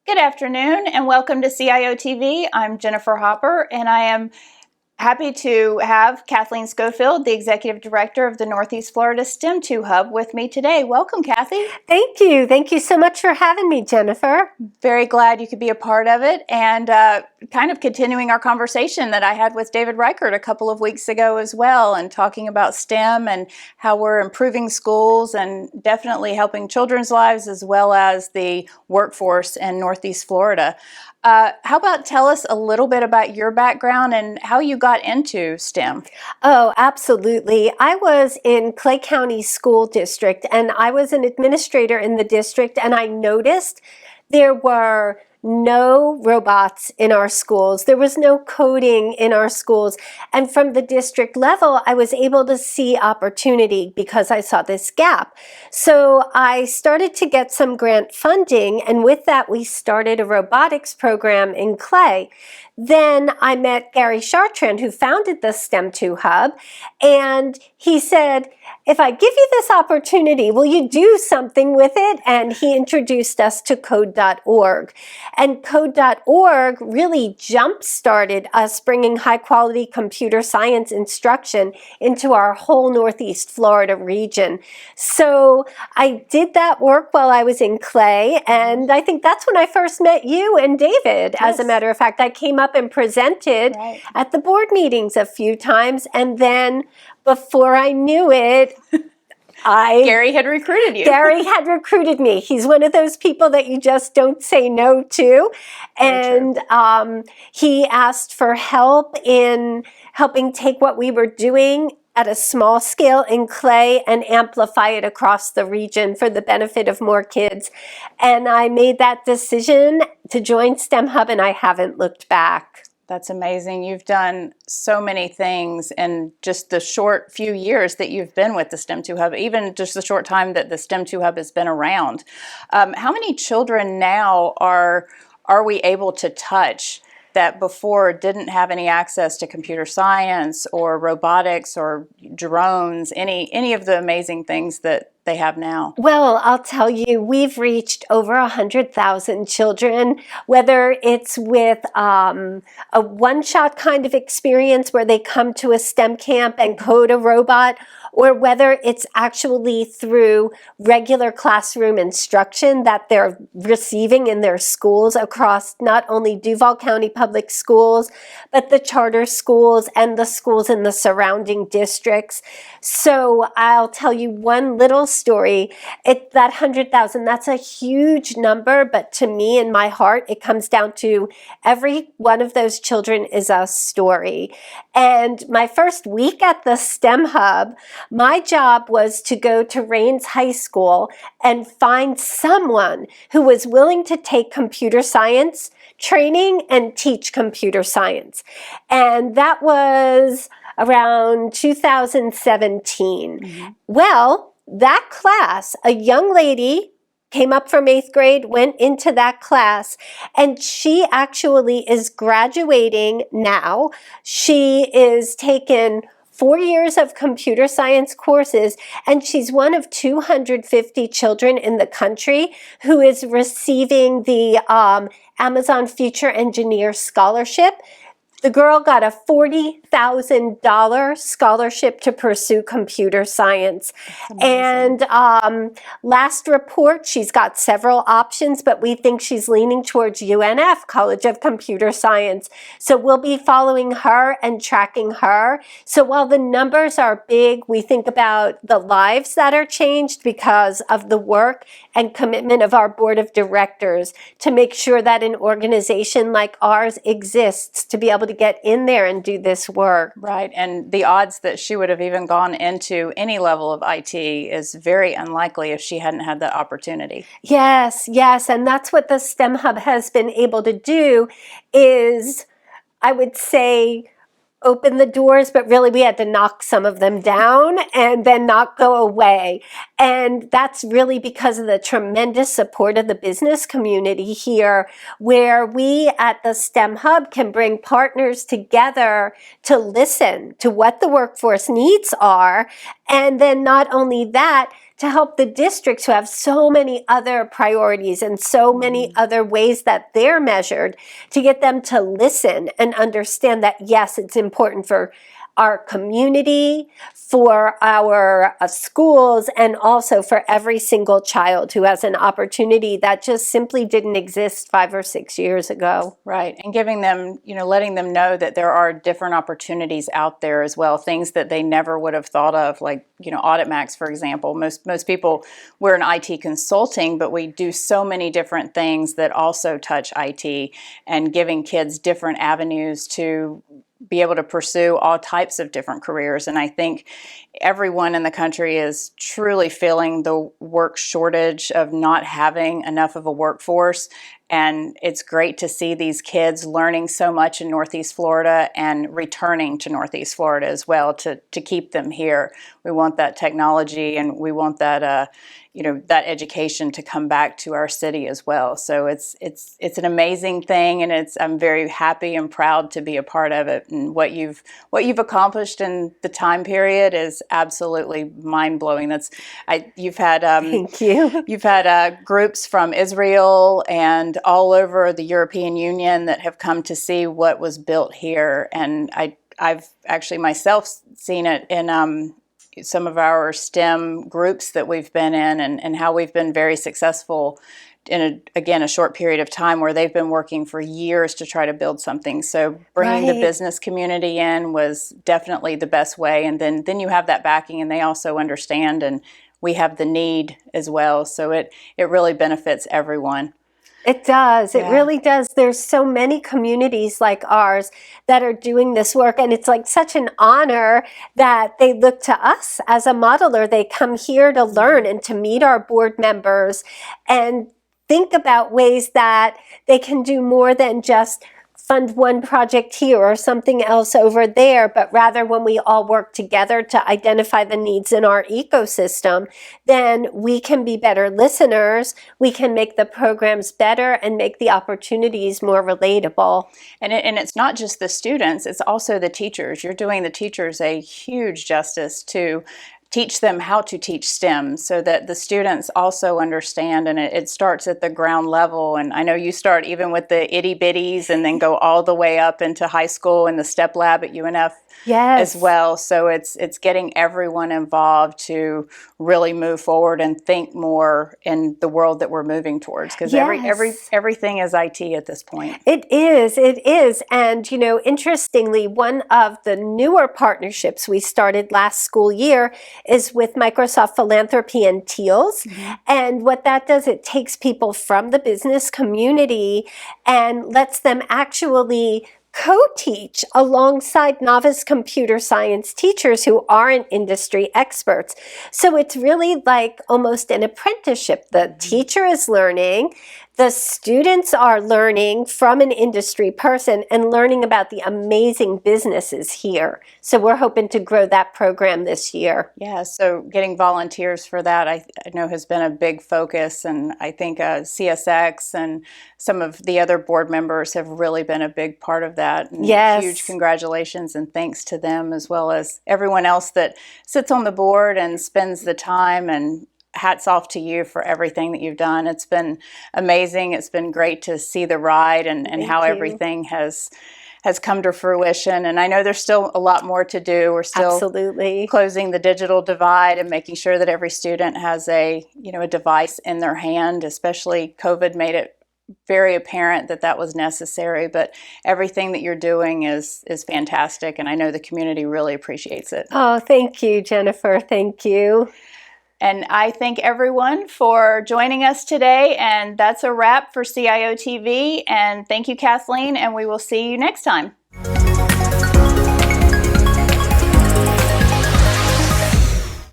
Good afternoon and welcome to CIOtv. I'm Jennifer Hopper and I am happy to have Kathleen Schofield, the Executive Director of the Northeast Florida STEM2Hub, with me today. Welcome, Kathy. Thank you. Thank you so much for having me, Jennifer. Very glad you could be a part of it, and kind of continuing our conversation that I had with David Reichert a couple of weeks ago as well, and talking about STEM and how we're improving schools and definitely helping children's lives as well as the workforce in Northeast Florida. How about tell us a little bit about your background and how you got into STEM? Oh, absolutely. I was in Clay County School District and I was an administrator in the district, and I noticed there were no robots in our schools. There was no coding in our schools. And from the district level, I was able to see opportunity because I saw this gap. So I started to get some grant funding, and with that, we started a robotics program in Clay. Then I met Gary Chartrand, who founded the STEM2Hub, and he said, if I give you this opportunity, will you do something with it? And he introduced us to code.org. And code.org really jump-started us bringing high-quality computer science instruction into our whole Northeast Florida region. So I did that work while I was in Clay, and I think that's when I first met you and David. Yes. As a matter of fact, I came up and presented at the board meetings a few times, and then before I knew it, Gary had recruited you. Gary had recruited me. He's one of those people that you just don't say no to. And he asked for help in helping take what we were doing at a small scale in Clay and amplify it across the region for the benefit of more kids. And I made that decision to join STEM2Hub, and I haven't looked back. That's amazing. You've done so many things in just the short few years that you've been with the STEM2Hub, even just the short time that the STEM2Hub has been around. How many children now are we able to touch that before didn't have any access to computer science or robotics or drones, any of the amazing things that they have now? Well, I'll tell you, we've reached over 100,000 children, whether it's with a one-shot kind of experience where they come to a STEM camp and code a robot, or whether it's actually through regular classroom instruction that they're receiving in their schools across not only Duval County Public Schools, but the charter schools and the schools in the surrounding districts. So I'll tell you one little story. That 100,000, that's a huge number, but to me, in my heart, it comes down to every one of those children is a story. And my first week at the STEM2Hub, my job was to go to Rains High School and find someone who was willing to take computer science training and teach computer science. And that was around 2017. Mm-hmm. Well, that class, a young lady came up from 8th grade, went into that class, and she actually is graduating now. She is taken 4 years of computer science courses, and she's one of 250 children in the country who is receiving the Amazon Future Engineer Scholarship. The girl got a $40,000 scholarship to pursue computer science. And last report, she's got several options, but we think she's leaning towards UNF, College of Computer Science. So we'll be following her and tracking her. So while the numbers are big, we think about the lives that are changed because of the work and commitment of our board of directors to make sure that an organization like ours exists to be able to get in there and do this work. Right, and the odds that she would have even gone into any level of IT is very unlikely if she hadn't had that opportunity. Yes, yes, and that's what the STEM2Hub has been able to do is, I would say, open the doors, but really we had to knock some of them down and then not go away. And that's really because of the tremendous support of the business community here, where we at the STEM2Hub can bring partners together to listen to what the workforce needs are. And then not only that, to help the districts who have so many other priorities and so many other ways that they're measured, to get them to listen and understand that, yes, it's important for our community, for our schools, and also for every single child who has an opportunity that just simply didn't exist 5 or 6 years ago. Right, and giving them, letting them know that there are different opportunities out there as well, things that they never would have thought of, like, Audit Max, for example. Most people, we're in IT consulting, but we do so many different things that also touch IT, and giving kids different avenues to be able to pursue all types of different careers. And I think everyone in the country is truly feeling the work shortage of not having enough of a workforce. And it's great to see these kids learning so much in Northeast Florida and returning to Northeast Florida as well to keep them here. We want that technology, and we want that that education to come back to our city as well. So it's an amazing thing, and I'm very happy and proud to be a part of it. And what you've accomplished in the time period is absolutely mind blowing. You've had Thank you. You've had groups from Israel and all over the European Union that have come to see what was built here, and I've actually myself seen it in some of our STEM groups that we've been in, and how we've been very successful in a short period of time, where they've been working for years to try to build something. So bringing the business community in was definitely the best way, and then you have that backing, and they also understand, and we have the need as well. So it really benefits everyone. It does. Yeah. It really does. There's so many communities like ours that are doing this work, and it's like such an honor that they look to us as a modeler. They come here to learn and to meet our board members and think about ways that they can do more than just fund one project here or something else over there, but rather when we all work together to identify the needs in our ecosystem, then we can be better listeners, we can make the programs better, and make the opportunities more relatable. And it's not just the students, it's also the teachers. You're doing the teachers a huge justice to teach them how to teach STEM, so that the students also understand, and it starts at the ground level. And I know you start even with the itty bitties and then go all the way up into high school and the STEP lab at UNF. Yes. As well. So it's getting everyone involved to really move forward and think more in the world that we're moving towards, because everything is IT at this point. It is. And, interestingly, one of the newer partnerships we started last school year is with Microsoft Philanthropy and TEALS. Mm-hmm. And what that does, it takes people from the business community and lets them actually co-teach alongside novice computer science teachers who aren't industry experts. So it's really like almost an apprenticeship. The teacher is learning, the students are learning from an industry person and learning about the amazing businesses here. So we're hoping to grow that program this year. Yeah, so getting volunteers for that, I know has been a big focus, and I think CSX and some of the other board members have really been a big part of that. And yes. Huge congratulations and thanks to them, as well as everyone else that sits on the board and spends the time, and hats off to you for everything that you've done. It's been amazing. It's been great to see the ride and how everything has come to fruition. And I know there's still a lot more to do. We're still absolutely closing the digital divide and making sure that every student has a device in their hand. Especially COVID made it very apparent that was necessary, but everything that you're doing is fantastic, and I know the community really appreciates it. Oh, thank you, Jennifer. Thank you. And I thank everyone for joining us today, and that's a wrap for CIOtv. And thank you, Kathleen, and we will see you next time.